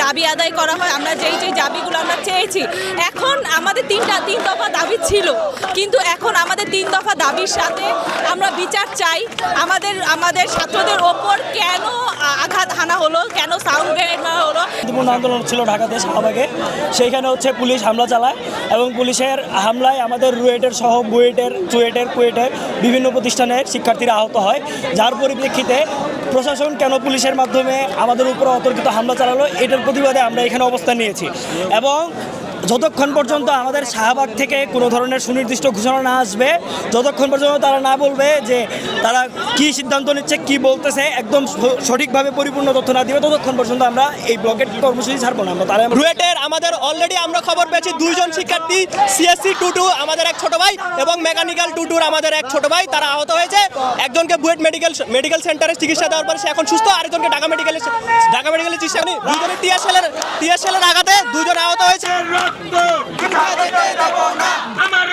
দাবি আদায় করা হয়। আমরা যেই দাবিগুলো আমরা চেয়েছি, এখন আমাদের তিন দফা দাবি ছিল, কিন্তু এখন আমাদের 3 দফা দাবির সাথে আমরা বিচার চাই। আমাদের ছাত্রদের ওপর কেন আঘাত হানা হলো, কেন সাউন্ড গ্রেনেড মারা হলো। শান্তিপূর্ণ আন্দোলন ছিল ঢাকাতে শাহবাগে, সেইখানে পুলিশ হামলা চালায় এবং পুলিশের হামলায় আমাদের রুয়েটের সহ কুয়েটের বিভিন্ন প্রতিষ্ঠানের শিক্ষার্থীরা আহত হয়, যার পরিপ্রেক্ষিতে প্রশাসন কেন পুলিশের মাধ্যমে আমাদের উপর অতর্কিত হামলা চালালো, এটার প্রতিবাদে আমরা এখানে অবস্থান নিয়েছি। এবং যতক্ষণ পর্যন্ত আমাদের শাহবাগ থেকে কোনো ধরনের সুনির্দিষ্ট ঘোষণা না আসবে, যতক্ষণ পর্যন্ত তারা না বলবে যে তারা কি সিদ্ধান্ত নিচ্ছে, কি বলতেছে, একদম সঠিকভাবে পরিপূর্ণ তথ্য না দিবে, ততক্ষণ পর্যন্ত আমরা এই ব্লকেট কর্মসূচি ছাড়বো না। আমরা রুয়েটের আমাদের অলরেডি আমরা খবর পেয়েছি 2 জন শিক্ষার্থী সিএসসি 22 আমাদের এক ছোট ভাই এবং মেকানিক্যাল 22 আমাদের এক ছোট ভাই, তারা আহত হয়েছে। একজনকে বুয়েট মেডিকেল সেন্টারে চিকিৎসা দেওয়ার পরে সে এখন সুস্থ, আরেকজনকে ঢাকা মেডিকেলে চিকিৎসা নেই। দুজনের টিয়ার শেলের আঘাতে 2 জন আহত হয়েছে। আমার